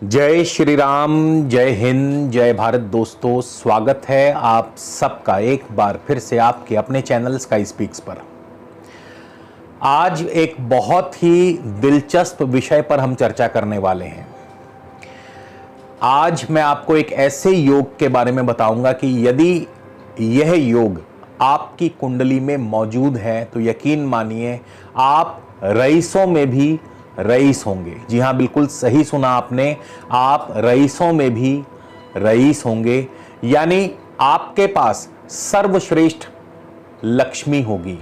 जय श्री राम, जय हिंद, जय भारत। दोस्तों, स्वागत है आप सबका एक बार फिर से आपके अपने चैनल स्काई स्पीक्स पर। आज एक बहुत ही दिलचस्प विषय पर हम चर्चा करने वाले हैं। आज मैं आपको एक ऐसे योग के बारे में बताऊंगा कि यदि यह योग आपकी कुंडली में मौजूद है तो यकीन मानिए आप रईसों में भी रईस होंगे। जी हाँ, बिल्कुल सही सुना आपने, आप रईसों में भी रईस होंगे। यानी आपके पास सर्वश्रेष्ठ लक्ष्मी होगी।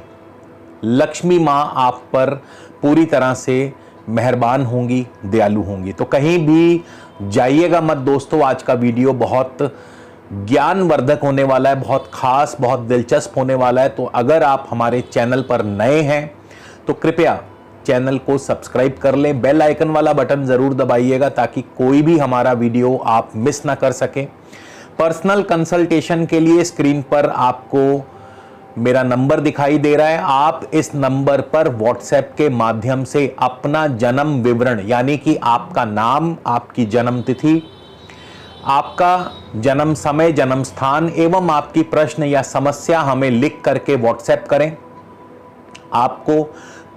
लक्ष्मी मां आप पर पूरी तरह से मेहरबान होंगी, दयालु होंगी। तो कहीं भी जाइएगा मत दोस्तों। आज का वीडियो बहुत ज्ञानवर्धक होने वाला है, बहुत खास, बहुत दिलचस्प होने वाला है। तो अगर आप हमारे चैनल पर नए हैं तो कृपया चैनल को सब्सक्राइब कर लें, बेल आइकन वाला बटन जरूर दबाइएगा ताकि कोई भी हमारा वीडियो आप मिस ना कर सकें। पर्सनल कंसल्टेशन के लिए स्क्रीन पर आपको मेरा नंबर दिखाई दे रहा है। आप इस नंबर पर व्हाट्सएप के माध्यम से अपना जन्म विवरण यानी कि आपका नाम, आपकी जन्म तिथि, आपका जन्म समय, जन्म स्थान एवं आपकी प्रश्न या समस्या हमें लिख करके व्हाट्सएप करें। आपको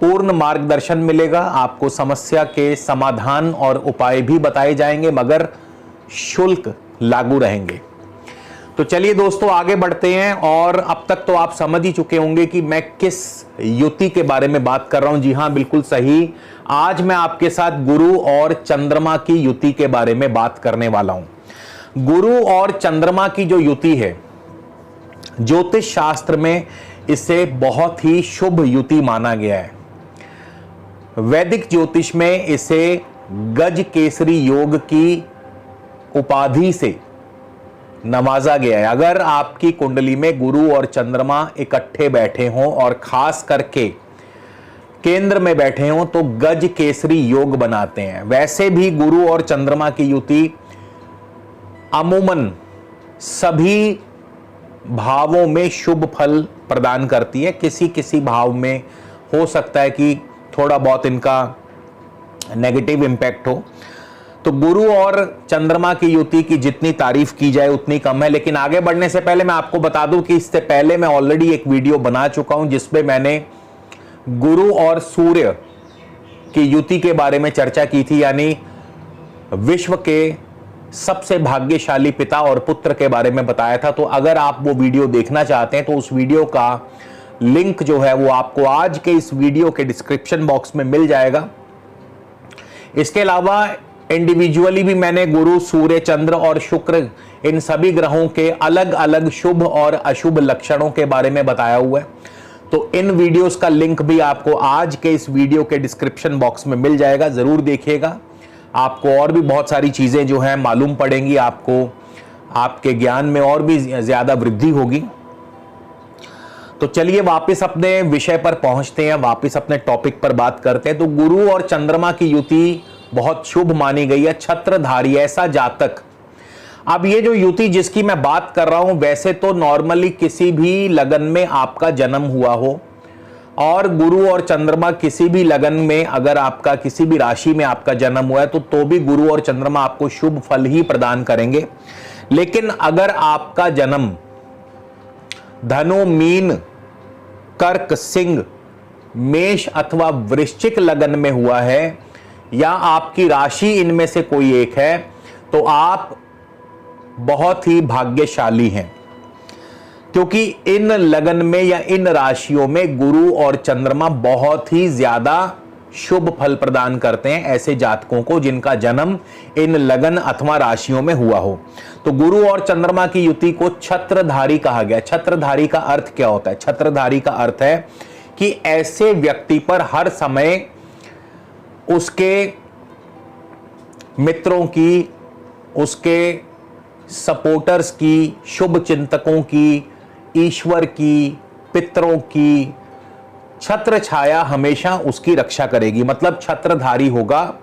पूर्ण मार्गदर्शन मिलेगा। आपको समस्या के समाधान और उपाय भी बताए जाएंगे, मगर शुल्क लागू रहेंगे। तो चलिए दोस्तों, आगे बढ़ते हैं। और अब तक तो आप समझ ही चुके होंगे कि मैं किस युति के बारे में बात कर रहा हूं। जी हां, बिल्कुल सही। आज मैं आपके साथ गुरु और चंद्रमा की युति के बारे में बात करने वाला हूं। गुरु और चंद्रमा की जो युति है, ज्योतिष शास्त्र में इसे बहुत ही शुभ युति माना गया है। वैदिक ज्योतिष में इसे गज केसरी योग की उपाधि से नवाजा गया है। अगर आपकी कुंडली में गुरु और चंद्रमा इकट्ठे बैठे हों और खास करके केंद्र में बैठे हों तो गज केसरी योग बनाते हैं। वैसे भी गुरु और चंद्रमा की युति अमूमन सभी भावों में शुभ फल प्रदान करती है। किसी किसी भाव में हो सकता है कि थोड़ा बहुत इनका नेगेटिव इंपैक्ट हो। तो गुरु और चंद्रमा की युति की जितनी तारीफ की जाए उतनी कम है। लेकिन आगे बढ़ने से पहले मैं आपको बता दूं कि इससे पहले मैं ऑलरेडी एक वीडियो बना चुका हूं जिसमें मैंने गुरु और सूर्य की युति के बारे में चर्चा की थी, यानी विश्व के सबसे भाग्यशाली पिता और पुत्र के बारे में बताया था। तो अगर आप वो वीडियो देखना चाहते हैं तो उस वीडियो का लिंक जो है वो आपको आज के इस वीडियो के डिस्क्रिप्शन बॉक्स में मिल जाएगा। इसके अलावा इंडिविजुअली भी मैंने गुरु, सूर्य, चंद्र और शुक्र इन सभी ग्रहों के अलग अलग शुभ और अशुभ लक्षणों के बारे में बताया हुआ है। तो इन वीडियोस का लिंक भी आपको आज के इस वीडियो के डिस्क्रिप्शन बॉक्स में मिल जाएगा, जरूर देखिएगा। आपको और भी बहुत सारी चीजें जो हैं मालूम पड़ेंगी, आपको आपके ज्ञान में और भी ज्यादा वृद्धि होगी। तो चलिए वापस अपने विषय पर पहुंचते हैं, वापस अपने टॉपिक पर बात करते हैं। तो गुरु और चंद्रमा की युति बहुत शुभ मानी गई है। छत्रधारी ऐसा जातक, अब ये जो युति जिसकी मैं बात कर रहा हूं, वैसे तो नॉर्मली किसी भी लगन में आपका जन्म हुआ हो और गुरु और चंद्रमा किसी भी लगन में, अगर आपका किसी भी राशि में आपका जन्म हुआ है तो भी गुरु और चंद्रमा आपको शुभ फल ही प्रदान करेंगे। लेकिन अगर आपका जन्म धनु, मीन, कर्क, सिंह, मेष अथवा वृश्चिक लगन में हुआ है या आपकी राशि इनमें से कोई एक है तो आप बहुत ही भाग्यशाली हैं, क्योंकि इन लगन में या इन राशियों में गुरु और चंद्रमा बहुत ही ज्यादा शुभ फल प्रदान करते हैं ऐसे जातकों को जिनका जन्म इन लगन अथवा राशियों में हुआ हो। तो गुरु और चंद्रमा की युति को छत्रधारी कहा गया। छत्रधारी का अर्थ क्या होता है? छत्रधारी का अर्थ है कि ऐसे व्यक्ति पर हर समय उसके मित्रों की, उसके सपोर्टर्स की, शुभ चिंतकों की, ईश्वर की, पितरों की छत्र छाया हमेशा उसकी रक्षा करेगी। मतलब छत्रधारी होगा,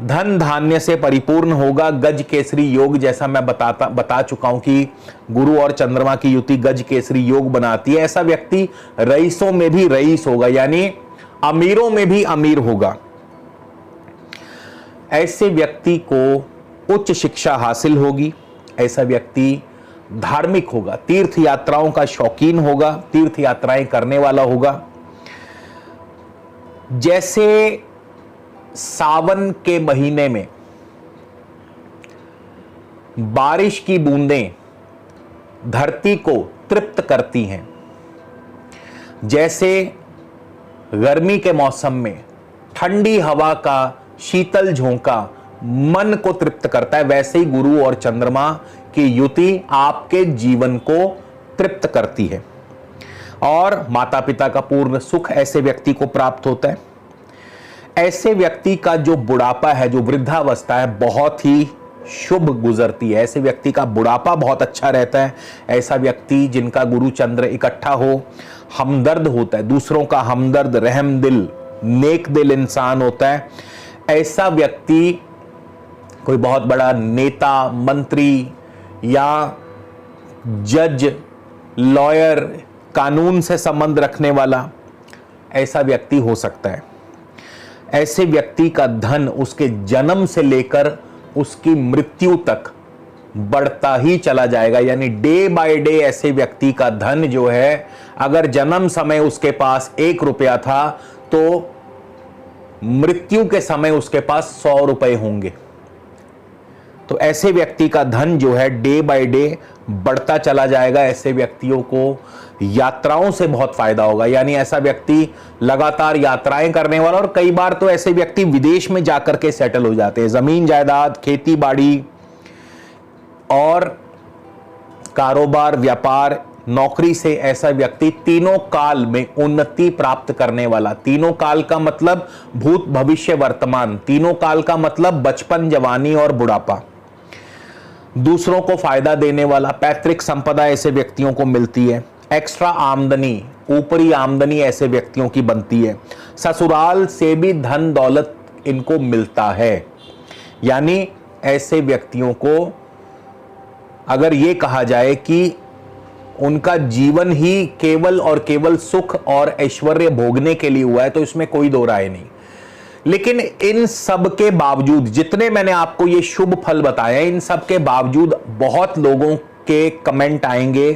धन धान्य से परिपूर्ण होगा। गज केसरी योग, जैसा मैं बता चुका हूं कि गुरु और चंद्रमा की युति गज केसरी योग बनाती है। ऐसा व्यक्ति रईसों में भी रईस होगा, यानी अमीरों में भी अमीर होगा। ऐसे व्यक्ति को उच्च शिक्षा हासिल होगी, ऐसा व्यक्ति धार्मिक होगा, तीर्थ यात्राओं का शौकीन होगा, तीर्थ यात्राएं करने वाला होगा। जैसे सावन के महीने में बारिश की बूंदें धरती को तृप्त करती हैं, जैसे गर्मी के मौसम में ठंडी हवा का शीतल झोंका मन को तृप्त करता है, वैसे ही गुरु और चंद्रमा की युति आपके जीवन को तृप्त करती है और माता पिता का पूर्ण सुख ऐसे व्यक्ति को प्राप्त होता है। ऐसे व्यक्ति का जो बुढ़ापा है, जो वृद्धावस्था है, बहुत ही शुभ गुजरती है। ऐसे व्यक्ति का बुढ़ापा बहुत अच्छा रहता है। ऐसा व्यक्ति जिनका गुरु चंद्र इकट्ठा हो, हमदर्द होता है, दूसरों का हमदर्द, रहम दिल, नेक दिल इंसान होता है। ऐसा व्यक्ति कोई बहुत बड़ा नेता, मंत्री या जज, लॉयर, कानून से संबंध रखने वाला ऐसा व्यक्ति हो सकता है। ऐसे व्यक्ति का धन उसके जन्म से लेकर उसकी मृत्यु तक बढ़ता ही चला जाएगा, यानी डे बाय डे ऐसे व्यक्ति का धन जो है, अगर जन्म समय उसके पास 1 रुपया था तो मृत्यु के समय उसके पास 100 रुपए होंगे। तो ऐसे व्यक्ति का धन जो है डे बाय डे बढ़ता चला जाएगा। ऐसे व्यक्तियों को यात्राओं से बहुत फायदा होगा, यानी ऐसा व्यक्ति लगातार यात्राएं करने वाला, और कई बार तो ऐसे व्यक्ति विदेश में जाकर के सेटल हो जाते हैं। जमीन जायदाद, खेती बाड़ी और कारोबार, व्यापार, नौकरी से ऐसा व्यक्ति तीनों काल में उन्नति प्राप्त करने वाला। तीनों काल का मतलब भूत, भविष्य, वर्तमान। तीनों काल का मतलब बचपन, जवानी और बुढ़ापा। दूसरों को फायदा देने वाला, पैतृक संपदा ऐसे व्यक्तियों को मिलती है। एक्स्ट्रा आमदनी, ऊपरी आमदनी ऐसे व्यक्तियों की बनती है। ससुराल से भी धन दौलत इनको मिलता है। यानी ऐसे व्यक्तियों को अगर ये कहा जाए कि उनका जीवन ही केवल और केवल सुख और ऐश्वर्य भोगने के लिए हुआ है, तो इसमें कोई दो राय नहीं। लेकिन इन सब के बावजूद, जितने मैंने आपको ये शुभ फल बताए, इन सब के बावजूद बहुत लोगों के कमेंट आएंगे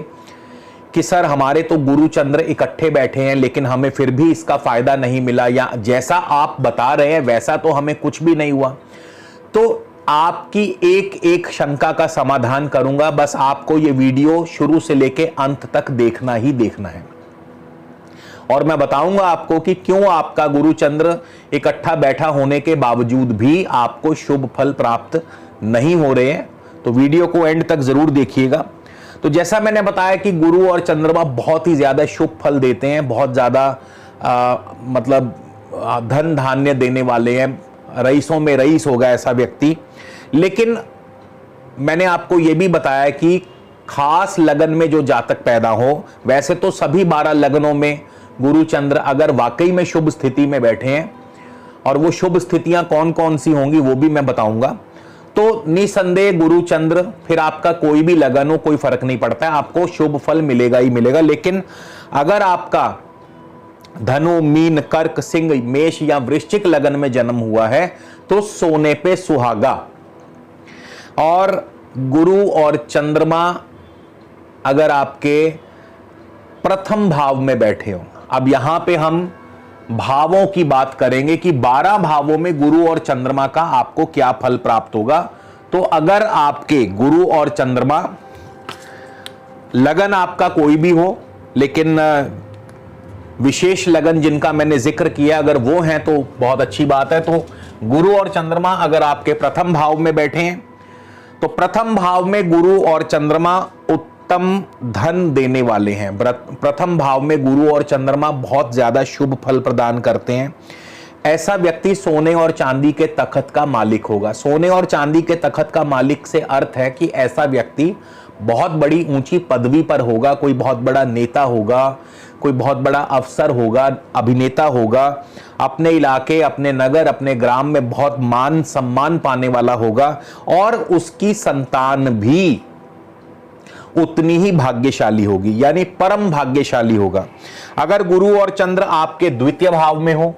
कि सर हमारे तो गुरु चंद्र इकट्ठे बैठे हैं लेकिन हमें फिर भी इसका फायदा नहीं मिला, या जैसा आप बता रहे हैं वैसा तो हमें कुछ भी नहीं हुआ। तो आपकी एक एक शंका का समाधान करूंगा, बस आपको ये वीडियो शुरू से लेके अंत तक देखना ही देखना है। और मैं बताऊंगा आपको कि क्यों आपका गुरु चंद्र इकट्ठा बैठा होने के बावजूद भी आपको शुभ फल प्राप्त नहीं हो रहे हैं। तो वीडियो को एंड तक जरूर देखिएगा। तो जैसा मैंने बताया कि गुरु और चंद्रमा बहुत ही ज्यादा शुभ फल देते हैं, बहुत ज्यादा मतलब धन धान्य देने वाले हैं, रईसों में रईस होगा ऐसा व्यक्ति। लेकिन मैंने आपको यह भी बताया कि खास लगन में जो जातक पैदा हो, वैसे तो सभी 12 लगनों में गुरु चंद्र अगर वाकई में शुभ स्थिति में बैठे हैं, और वो शुभ स्थितियां कौन कौन सी होंगी वो भी मैं बताऊंगा, तो निसंदेह गुरु चंद्र, फिर आपका कोई भी लगन हो कोई फर्क नहीं पड़ता है, आपको शुभ फल मिलेगा ही मिलेगा। लेकिन अगर आपका धनु, मीन, कर्क, सिंह, मेष या वृश्चिक लगन में जन्म हुआ है तो सोने पे सुहागा। और गुरु और चंद्रमा अगर आपके प्रथम भाव में बैठे हो, अब यहां पे हम भावों की बात करेंगे कि 12 भावों में गुरु और चंद्रमा का आपको क्या फल प्राप्त होगा। तो अगर आपके गुरु और चंद्रमा, लगन आपका कोई भी हो लेकिन विशेष लगन जिनका मैंने जिक्र किया अगर वो हैं तो बहुत अच्छी बात है। तो गुरु और चंद्रमा अगर आपके प्रथम भाव में बैठे हैं, तो प्रथम भाव में गुरु और चंद्रमा उत्तम धन देने वाले हैं। प्रथम भाव में गुरु और चंद्रमा बहुत ज्यादा शुभ फल प्रदान करते हैं। ऐसा व्यक्ति सोने और चांदी के तखत का मालिक होगा। सोने और चांदी के तखत का मालिक से अर्थ है कि ऐसा व्यक्ति बहुत बड़ी ऊंची पदवी पर होगा, कोई बहुत बड़ा नेता होगा, कोई बहुत बड़ा अफसर होगा, अभिनेता होगा, अपने इलाके, अपने नगर, अपने ग्राम में बहुत मान सम्मान पाने वाला होगा, और उसकी संतान भी उतनी ही भाग्यशाली होगी, यानी परम भाग्यशाली होगा। अगर गुरु और चंद्र आपके द्वितीय भाव में हो,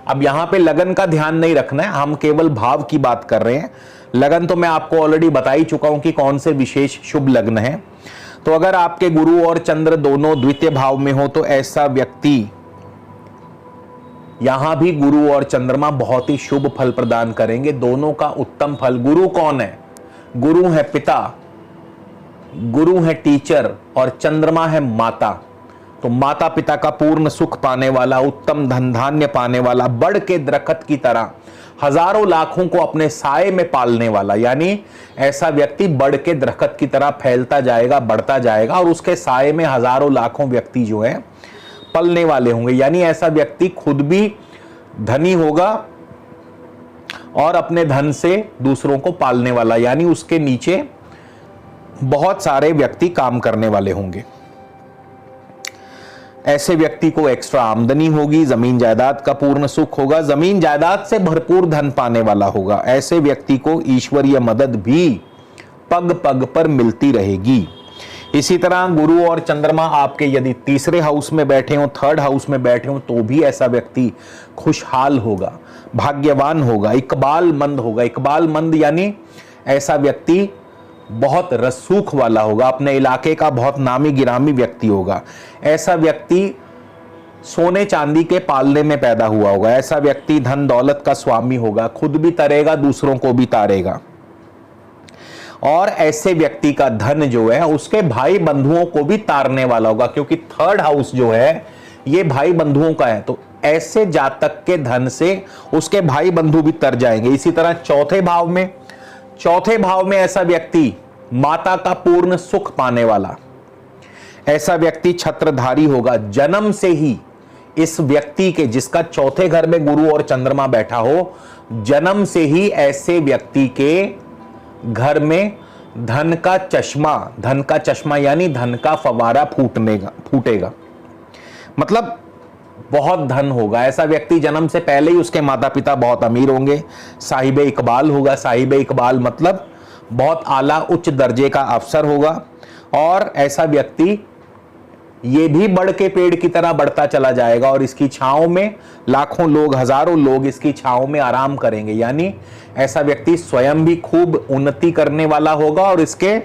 अब यहां पे लगन का ध्यान नहीं रखना है, हम केवल भाव की बात कर रहे हैं। लगन तो मैं आपको ऑलरेडी बता ही चुका हूं कि कौन से विशेष शुभ लग्न है। तो अगर आपके गुरु और चंद्र दोनों द्वितीय भाव में हो तो ऐसा व्यक्ति, यहां भी गुरु और चंद्रमा बहुत ही शुभ फल प्रदान करेंगे, दोनों का उत्तम फल। गुरु कौन है? गुरु है पिता, गुरु है टीचर और चंद्रमा है माता। तो माता पिता का पूर्ण सुख पाने वाला, उत्तम धन धान्य पाने वाला, बढ़ के दरख्त की तरह हजारों लाखों को अपने साए में पालने वाला, यानी ऐसा व्यक्ति बढ़ के दरख्त की तरह फैलता जाएगा, बढ़ता जाएगा और उसके साए में हजारों लाखों व्यक्ति जो है पलने वाले होंगे। यानी ऐसा व्यक्ति खुद भी धनी होगा और अपने धन से दूसरों को पालने वाला, यानी उसके नीचे बहुत सारे व्यक्ति काम करने वाले होंगे। ऐसे व्यक्ति को एक्स्ट्रा आमदनी होगी, जमीन जायदाद का पूर्ण सुख होगा, जमीन जायदाद से भरपूर धन पाने वाला होगा। ऐसे व्यक्ति को ईश्वरीय मदद भी पग पग पर मिलती रहेगी। इसी तरह गुरु और चंद्रमा आपके यदि तीसरे हाउस में बैठे हो, थर्ड हाउस में बैठे हो, तो भी ऐसा व्यक्ति खुशहाल होगा, भाग्यवान होगा, इकबालमंद होगा। इकबालमंद यानी ऐसा व्यक्ति बहुत रसूख वाला होगा, अपने इलाके का बहुत नामी गिरामी व्यक्ति होगा। ऐसा व्यक्ति सोने चांदी के पालने में पैदा हुआ होगा। ऐसा व्यक्ति धन दौलत का स्वामी होगा, खुद भी तरेगा, दूसरों को भी तारेगा। और ऐसे व्यक्ति का धन जो है उसके भाई बंधुओं को भी तारने वाला होगा, क्योंकि थर्ड हाउस जो है ये भाई बंधुओं का है। तो ऐसे जातक के धन से उसके भाई बंधु भी तर जाएंगे। इसी तरह चौथे भाव में ऐसा व्यक्ति माता का पूर्ण सुख पाने वाला, ऐसा व्यक्ति छत्रधारी होगा। जन्म से ही इस व्यक्ति के, जिसका चौथे घर में गुरु और चंद्रमा बैठा हो, जन्म से ही ऐसे व्यक्ति के घर में धन का चश्मा यानी धन का फवारा फूटेगा, मतलब बहुत धन होगा। ऐसा व्यक्ति जन्म से पहले ही उसके माता पिता बहुत अमीर होंगे, साहिब इकबाल होगा। साहिब इकबाल मतलब बहुत आला उच्च दर्जे का अफसर होगा। और ऐसा व्यक्ति ये भी बढ़ के पेड़ की तरह बढ़ता चला जाएगा और इसकी छांव में लाखों लोग, हजारों लोग इसकी छांव में आराम करेंगे। यानी ऐसा व्यक्ति स्वयं भी खूब उन्नति करने वाला होगा और इसके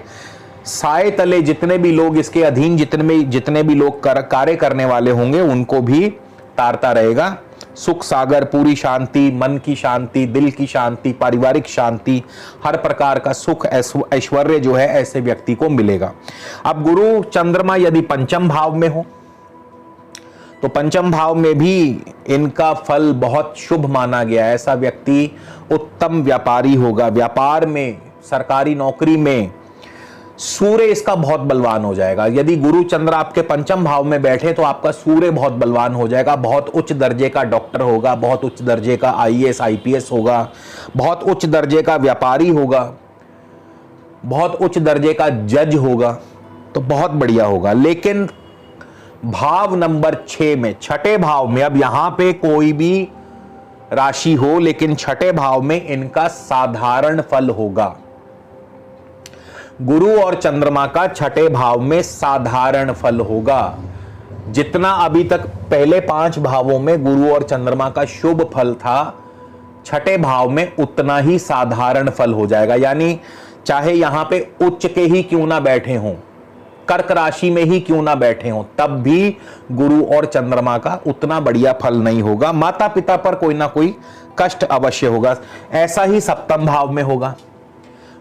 साए तले जितने भी लोग, इसके अधीन जितने भी लोग कार्य करने वाले होंगे उनको भी तारता रहेगा। सुख सागर, पूरी शांति, मन की शांति, दिल की शांति, पारिवारिक शांति, हर प्रकार का सुख ऐश्वर्य जो है ऐसे व्यक्ति को मिलेगा। अब गुरु चंद्रमा यदि पंचम भाव में हो तो पंचम भाव में भी इनका फल बहुत शुभ माना गया है। ऐसा व्यक्ति उत्तम व्यापारी होगा, व्यापार में, सरकारी नौकरी में सूर्य इसका बहुत बलवान हो जाएगा। यदि गुरु चंद्र आपके पंचम भाव में बैठे तो आपका सूर्य बहुत बलवान हो जाएगा, बहुत उच्च दर्जे का डॉक्टर होगा, बहुत उच्च दर्जे का आईएएस आईपीएस होगा, बहुत उच्च दर्जे का व्यापारी होगा, बहुत उच्च दर्जे का जज होगा, तो बहुत बढ़िया होगा। लेकिन भाव नंबर 6 में, छठे भाव में, अब यहां पे कोई भी राशि हो लेकिन छठे भाव में इनका साधारण फल होगा। गुरु और चंद्रमा का छठे भाव में साधारण फल होगा। जितना अभी तक पहले 5 भावों में गुरु और चंद्रमा का शुभ फल था, छठे भाव में उतना ही साधारण फल हो जाएगा। यानी चाहे यहां पे उच्च के ही क्यों ना बैठे हों, कर्क राशि में ही क्यों ना बैठे हों, तब भी गुरु और चंद्रमा का उतना बढ़िया फल नहीं होगा। माता पिता पर कोई ना कोई कष्ट अवश्य होगा। ऐसा ही सप्तम भाव में होगा।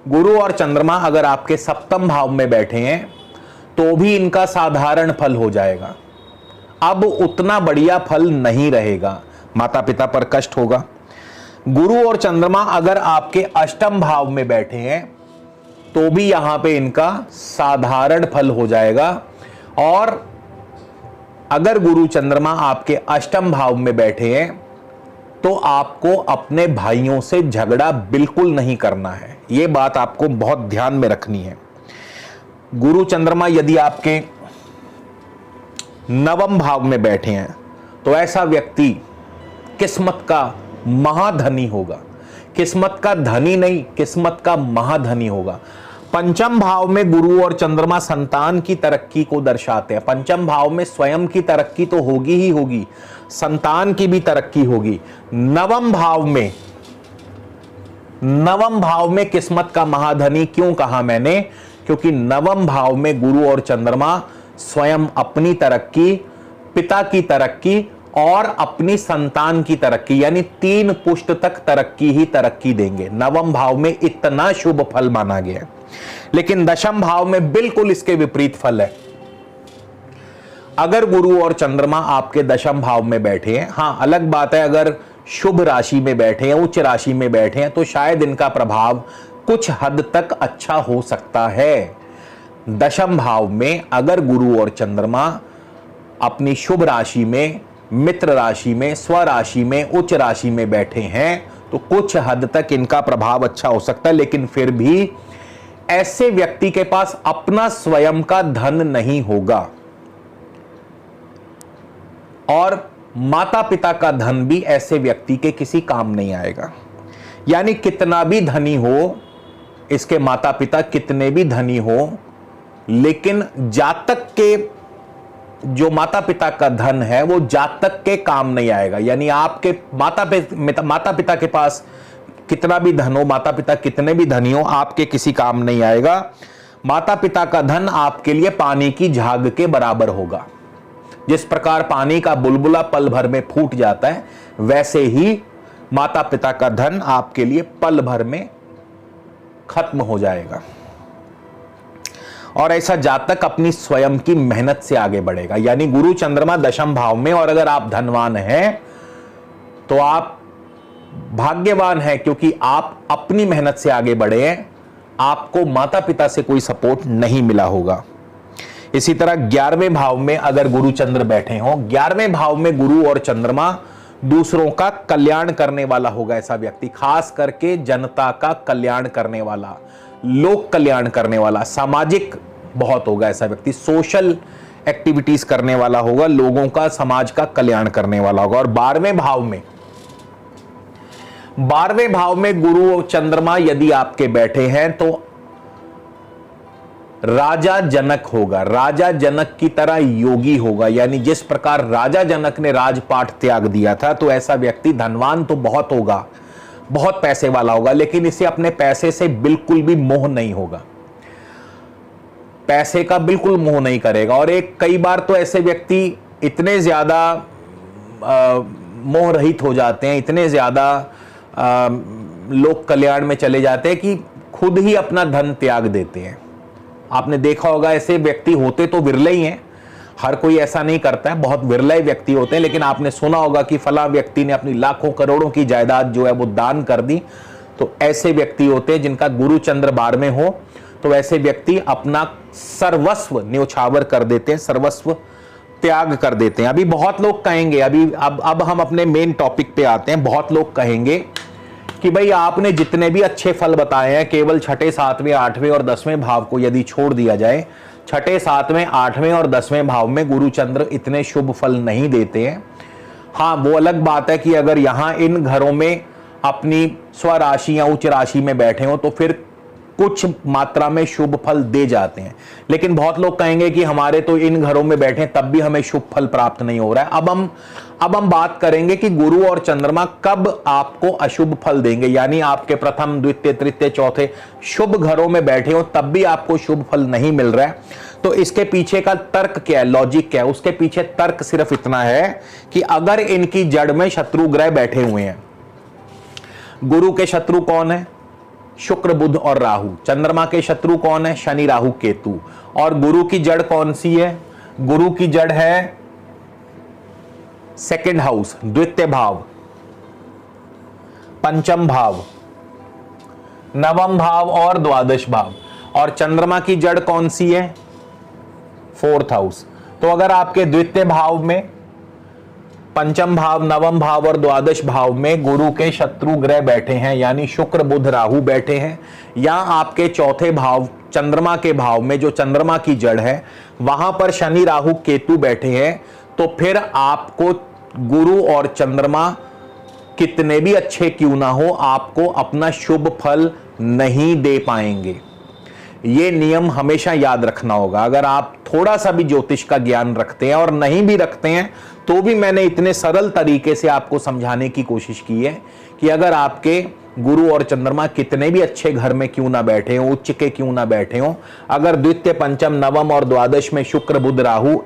गुरु और चंद्रमा अगर आपके सप्तम भाव में बैठे हैं तो भी इनका साधारण फल हो जाएगा। अब उतना बढ़िया फल नहीं रहेगा, माता पिता पर कष्ट होगा। गुरु और चंद्रमा अगर आपके अष्टम भाव में बैठे हैं तो भी यहां पे इनका साधारण फल हो जाएगा। और अगर गुरु चंद्रमा आपके अष्टम भाव में बैठे हैं तो आपको अपने भाइयों से झगड़ा बिल्कुल नहीं करना है। यह बात आपको बहुत ध्यान में रखनी है। गुरु चंद्रमा यदि आपके नवम भाव में बैठे हैं तो ऐसा व्यक्ति किस्मत का महाधनी होगा। किस्मत का धनी नहीं, किस्मत का महाधनी होगा। पंचम भाव में गुरु और चंद्रमा संतान की तरक्की को दर्शाते हैं। पंचम भाव में स्वयं की तरक्की तो होगी ही होगी, संतान की भी तरक्की होगी। नवम भाव में किस्मत का महाधनी क्यों कहा मैंने? क्योंकि नवम भाव में गुरु और चंद्रमा स्वयं अपनी तरक्की, पिता की तरक्की और अपनी संतान की तरक्की, यानी 3 पुष्ट तक तरक्की ही तरक्की देंगे। नवम भाव में इतना शुभ फल माना गया है। लेकिन दशम भाव में बिल्कुल इसके विपरीत फल है। अगर गुरु और चंद्रमा आपके दशम भाव में बैठे हैं, हां अलग बात है अगर शुभ राशि में बैठे हैं, उच्च राशि में बैठे हैं, तो शायद इनका प्रभाव कुछ हद तक अच्छा हो सकता है। दशम भाव में अगर गुरु और चंद्रमा अपनी शुभ राशि में, मित्र राशि में, स्वराशि में, उच्च राशि में बैठे हैं तो कुछ हद तक इनका प्रभाव अच्छा हो सकता है। लेकिन फिर भी ऐसे व्यक्ति के पास अपना स्वयं का धन नहीं होगा और माता पिता का धन भी ऐसे व्यक्ति के किसी काम नहीं आएगा। यानी कितना भी धनी हो, इसके माता पिता कितने भी धनी हो, लेकिन जातक के जो माता पिता का धन है वो जातक के काम नहीं आएगा। यानी आपके माता पिता के पास कितना भी धन हो, माता पिता कितने भी धनी हो, आपके किसी काम नहीं आएगा। माता पिता का धन आपके लिए पानी की झाग के बराबर होगा। जिस प्रकार पानी का बुलबुला पल भर में फूट जाता है, वैसे ही माता पिता का धन आपके लिए पल भर में खत्म हो जाएगा। और ऐसा जातक अपनी स्वयं की मेहनत से आगे बढ़ेगा। यानी गुरु चंद्रमा दशम भाव में, और अगर आप धनवान हैं तो आप भाग्यवान हैं, क्योंकि आप अपनी मेहनत से आगे बढ़े हैं, आपको माता पिता से कोई सपोर्ट नहीं मिला होगा। इसी तरह 11वें भाव में अगर गुरु चंद्र बैठे हों, 11वें भाव में गुरु और चंद्रमा दूसरों का कल्याण करने वाला होगा। ऐसा व्यक्ति खास करके जनता का कल्याण करने वाला, लोक कल्याण करने वाला, सामाजिक बहुत होगा। ऐसा व्यक्ति सोशल एक्टिविटीज करने वाला होगा, लोगों का, समाज का कल्याण करने वाला होगा। और 12वें भाव में गुरु और चंद्रमा यदि आपके बैठे हैं तो राजा जनक होगा, राजा जनक की तरह योगी होगा। यानी जिस प्रकार राजा जनक ने राजपाट त्याग दिया था, तो ऐसा व्यक्ति धनवान तो बहुत होगा, बहुत पैसे वाला होगा, लेकिन इसे अपने पैसे से बिल्कुल भी मोह नहीं होगा, पैसे का बिल्कुल मोह नहीं करेगा। और कई बार तो ऐसे व्यक्ति इतने ज्यादा मोह रहित हो जाते हैं, इतने ज्यादा लोक कल्याण में चले जाते हैं कि खुद ही अपना धन त्याग देते हैं। आपने देखा होगा, ऐसे व्यक्ति होते तो विरले ही हैं, हर कोई ऐसा नहीं करता है, बहुत विरले व्यक्ति होते हैं। लेकिन आपने सुना होगा कि फला व्यक्ति ने अपनी लाखों करोड़ों की जायदाद जो है वो दान कर दी। तो ऐसे व्यक्ति होते हैं जिनका गुरु चंद्र 12 में हो, तो ऐसे व्यक्ति अपना सर्वस्व न्योछावर कर देते हैं, सर्वस्व त्याग कर देते हैं। अभी बहुत लोग कहेंगे, अब हम अपने मेन टॉपिक पे आते हैं। बहुत लोग कहेंगे कि भाई आपने जितने भी अच्छे फल बताए हैं, केवल 6, 7वें, 8वें और 10वें भाव को यदि छोड़ दिया जाए, 6, 7वें, 8वें और 10वें भाव में गुरु चंद्र इतने शुभ फल नहीं देते हैं। हाँ, वो अलग बात है कि अगर यहां इन घरों में अपनी स्वराशि या उच्च राशि में बैठे हो तो फिर कुछ मात्रा में शुभ फल दे जाते हैं। लेकिन बहुत लोग कहेंगे कि हमारे तो इन घरों में बैठे तब भी हमें शुभ फल प्राप्त नहीं हो रहा है। अब हम बात करेंगे कि गुरु और चंद्रमा कब आपको अशुभ फल देंगे। यानी आपके प्रथम, द्वितीय, तृतीय, चौथे शुभ घरों में बैठे हो तब भी आपको शुभ फल नहीं मिल रहा है। तो इसके पीछे का तर्क क्या है, लॉजिक क्या है? उसके पीछे तर्क सिर्फ इतना है कि अगर इनकी जड़ में शत्रु ग्रह बैठे हुए हैं, गुरु के शत्रु कौन है? शुक्र, बुध और राहु। चंद्रमा के शत्रु कौन है? शनि, राहु, केतु। और गुरु की जड़ कौन सी है? गुरु की जड़ है सेकंड हाउस, द्वितीय भाव, पंचम भाव, नवम भाव और द्वादश भाव। और चंद्रमा की जड़ कौन सी है? Fourth house. तो अगर आपके द्वितीय भाव में, पंचम भाव, नवम भाव और द्वादश भाव में गुरु के शत्रु ग्रह बैठे हैं, यानी शुक्र, बुध, राहु बैठे हैं, या आपके चौथे भाव चंद्रमा के भाव में जो चंद्रमा की जड़ है वहां पर शनि, राहु, केतु बैठे हैं, तो फिर आपको गुरु और चंद्रमा कितने भी अच्छे क्यों ना हो, आपको अपना शुभ फल नहीं दे पाएंगे। ये नियम हमेशा याद रखना होगा। अगर आप थोड़ा सा भी ज्योतिष का ज्ञान रखते हैं और नहीं भी रखते हैं तो भी मैंने इतने सरल तरीके से आपको समझाने की कोशिश की है कि अगर आपके गुरु और चंद्रमा कितने भी अच्छे घर में क्यों ना बैठे हो, उच्च के क्यों ना बैठे हो, अगर द्वितीय, पंचम, नवम और द्वादश में शुक्र, बुध, राहु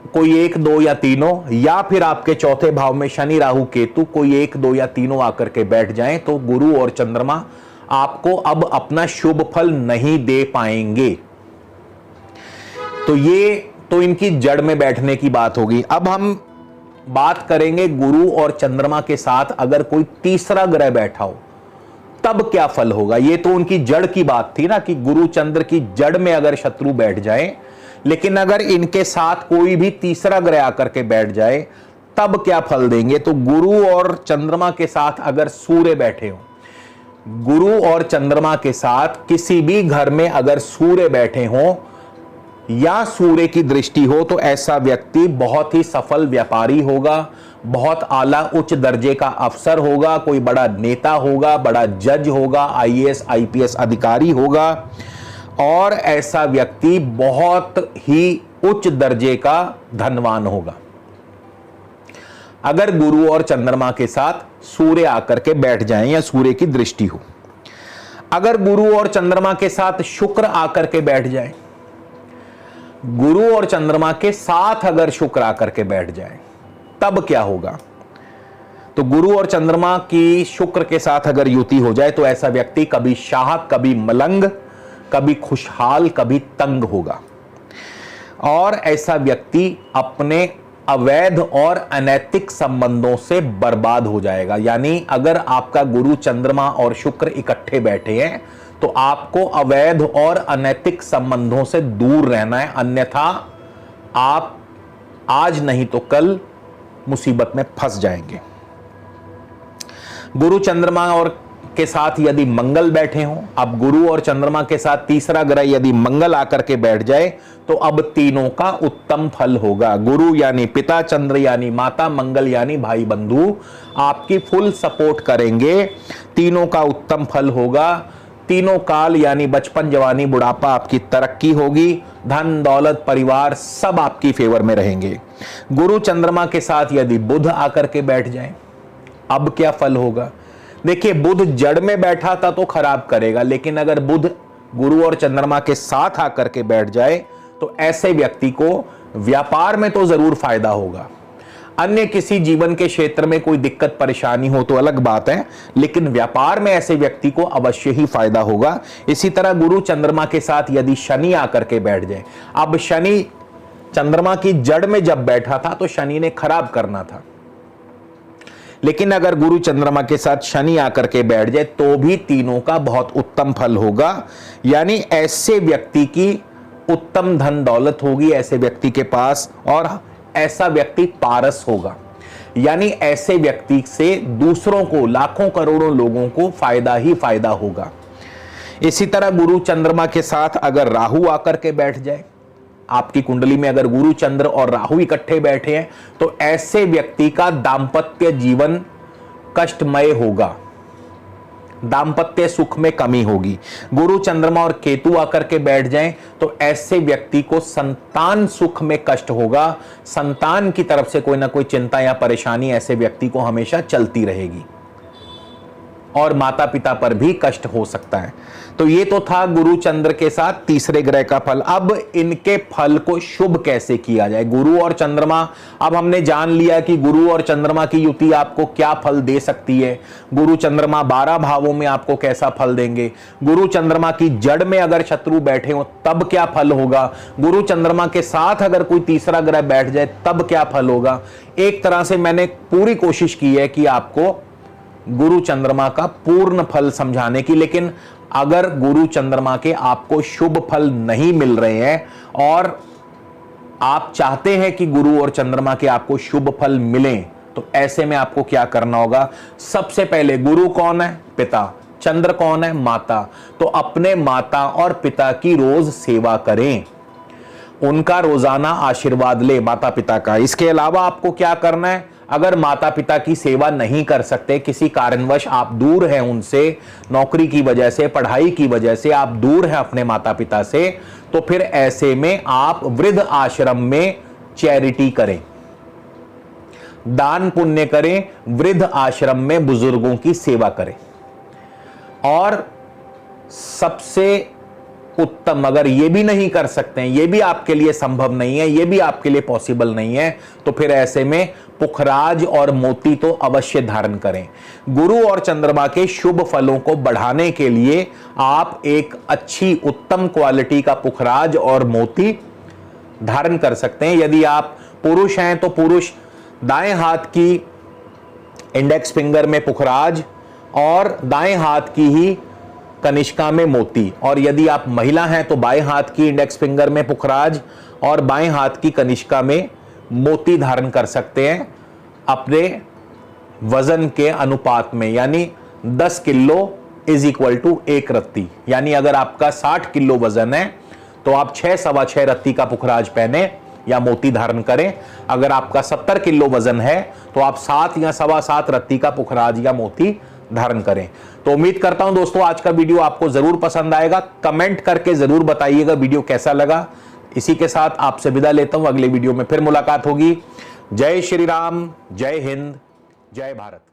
कोई एक, दो या तीनों, या फिर आपके चौथे भाव में शनि, राहु, केतु कोई एक, दो या तीनों आकर के बैठ जाएं, तो गुरु और चंद्रमा आपको अब अपना शुभ फल नहीं दे पाएंगे। तो ये तो इनकी जड़ में बैठने की बात होगी। अब हम बात करेंगे गुरु और चंद्रमा के साथ अगर कोई तीसरा ग्रह बैठा हो तब क्या फल होगा। ये तो उनकी जड़ की बात थी ना कि गुरु चंद्र की जड़ में अगर शत्रु बैठ जाए, लेकिन अगर इनके साथ कोई भी तीसरा ग्रह आकर के बैठ जाए तब क्या फल देंगे। तो गुरु और चंद्रमा के साथ अगर सूर्य बैठे हो, गुरु और चंद्रमा के साथ किसी भी घर में अगर सूर्य बैठे हो या सूर्य की दृष्टि हो, तो ऐसा व्यक्ति बहुत ही सफल व्यापारी होगा, बहुत आला उच्च दर्जे का अफसर होगा, कोई बड़ा नेता होगा, बड़ा जज होगा, आईएएस आईपीएस अधिकारी होगा, और ऐसा व्यक्ति बहुत ही उच्च दर्जे का धनवान होगा अगर गुरु और चंद्रमा के साथ सूर्य आकर के बैठ जाएं या सूर्य की दृष्टि हो। अगर गुरु और चंद्रमा के साथ शुक्र आकर के बैठ जाए, गुरु और चंद्रमा के साथ अगर शुक्र आकर के बैठ जाए तब क्या होगा। तो गुरु और चंद्रमा की शुक्र के साथ अगर युति हो जाए तो ऐसा व्यक्ति कभी शाह, कभी मलंग, कभी खुशहाल, कभी तंग होगा, और ऐसा व्यक्ति अपने अवैध और अनैतिक संबंधों से बर्बाद हो जाएगा। यानी अगर आपका गुरु, चंद्रमा और शुक्र इकट्ठे बैठे हैं तो आपको अवैध और अनैतिक संबंधों से दूर रहना है, अन्यथा आप आज नहीं तो कल मुसीबत में फंस जाएंगे। गुरु चंद्रमा और के साथ यदि मंगल बैठे हों, अब गुरु और चंद्रमा के साथ तीसरा ग्रह यदि मंगल आकर के बैठ जाए तो अब तीनों का उत्तम फल होगा। गुरु यानी पिता, चंद्र यानी माता, मंगल यानी भाई बंधु आपकी फुल सपोर्ट करेंगे, तीनों का उत्तम फल होगा। तीनों काल यानी बचपन, जवानी, बुढ़ापा आपकी तरक्की होगी, धन, दौलत, परिवार सब आपकी फेवर में रहेंगे। गुरु चंद्रमा के साथ यदि बुध आकर के बैठ जाए, अब क्या फल होगा। देखिए, बुध जड़ में बैठा था तो खराब करेगा, लेकिन अगर बुध गुरु और चंद्रमा के साथ आकर के बैठ जाए तो ऐसे व्यक्ति को व्यापार में तो जरूर फायदा होगा। अन्य किसी जीवन के क्षेत्र में कोई दिक्कत परेशानी हो तो अलग बात है, लेकिन व्यापार में ऐसे व्यक्ति को अवश्य ही फायदा होगा। इसी तरह गुरु चंद्रमा के साथ यदि शनि आकर के बैठ जाए, अब शनि चंद्रमा की जड़ में जब बैठा था तो शनि ने खराब करना था, लेकिन अगर गुरु चंद्रमा के साथ शनि आकर के बैठ जाए तो भी तीनों का बहुत उत्तम फल होगा। यानी ऐसे व्यक्ति की उत्तम धन दौलत होगी ऐसे व्यक्ति के पास, और ऐसा व्यक्ति पारस होगा, यानी ऐसे व्यक्ति से दूसरों को, लाखों करोड़ों लोगों को फायदा ही फायदा होगा। इसी तरह गुरु चंद्रमा के साथ अगर राहु आकर के बैठ जाए, आपकी कुंडली में अगर गुरु, चंद्र और राहु इकट्ठे बैठे हैं तो ऐसे व्यक्ति का दांपत्य जीवन कष्टमय होगा, दांपत्य सुख में कमी होगी। गुरु चंद्रमा और केतु आकर के बैठ जाएं तो ऐसे व्यक्ति को संतान सुख में कष्ट होगा, संतान की तरफ से कोई ना कोई चिंता या परेशानी ऐसे व्यक्ति को हमेशा चलती रहेगी, और माता पिता पर भी कष्ट हो सकता है। तो ये तो था गुरु चंद्र के साथ तीसरे ग्रह का फल। अब इनके फल को शुभ कैसे किया जाए। गुरु और चंद्रमा, अब हमने जान लिया कि गुरु और चंद्रमा की युति आपको क्या फल दे सकती है। गुरु चंद्रमा 12 भावों में आपको कैसा फल देंगे। गुरु चंद्रमा की जड़ में अगर शत्रु बैठे हो तब क्या फल होगा। गुरु चंद्रमा के साथ अगर कोई तीसरा ग्रह बैठ जाए तब क्या फल होगा। एक तरह से मैंने पूरी कोशिश की है कि आपको गुरु चंद्रमा का पूर्ण फल समझाने की, लेकिन अगर गुरु चंद्रमा के आपको शुभ फल नहीं मिल रहे हैं और आप चाहते हैं कि गुरु और चंद्रमा के आपको शुभ फल मिलें, तो ऐसे में आपको क्या करना होगा। सबसे पहले गुरु कौन है? पिता। चंद्र कौन है? माता। तो अपने माता और पिता की रोज सेवा करें, उनका रोजाना आशीर्वाद ले माता पिता का। इसके अलावा आपको क्या करना है, अगर माता पिता की सेवा नहीं कर सकते, किसी कारणवश आप दूर हैं उनसे, नौकरी की वजह से, पढ़ाई की वजह से आप दूर हैं अपने माता पिता से, तो फिर ऐसे में आप वृद्ध आश्रम में चैरिटी करें, दान पुण्य करें, वृद्ध आश्रम में बुजुर्गों की सेवा करें। और सबसे उत्तम, अगर ये भी नहीं कर सकते हैं, ये भी आपके लिए संभव नहीं है, ये भी आपके लिए पॉसिबल नहीं है, तो फिर ऐसे में पुखराज और मोती तो अवश्य धारण करें। गुरु और चंद्रमा के शुभ फलों को बढ़ाने के लिए आप एक अच्छी उत्तम क्वालिटी का पुखराज और मोती धारण कर सकते हैं। यदि आप पुरुष हैं तो पुरुष दाएं हाथ की इंडेक्स फिंगर में पुखराज और दाएं हाथ की ही कनिष्का में मोती, और यदि आप महिला हैं तो बाएं हाथ की इंडेक्स फिंगर में पुखराज और बाएं हाथ की कनिष्का में मोती धारण कर सकते हैं अपने वजन के अनुपात में, यानी 10 किलो इज इक्वल टू 1 रत्ती। यानी अगर आपका 60 किलो वजन है तो आप 6 सवा 6 रत्ती का पुखराज पहने या मोती धारण करें। अगर आपका 70 किलो वजन है तो आप 7 या सवा 7 रत्ती का पुखराज या मोती धारण करें। तो उम्मीद करता हूं दोस्तों आज का वीडियो आपको जरूर पसंद आएगा। कमेंट करके जरूर बताइएगा वीडियो कैसा लगा। इसी के साथ आपसे विदा लेता हूं, अगले वीडियो में फिर मुलाकात होगी। जय श्री राम, जय हिंद, जय भारत।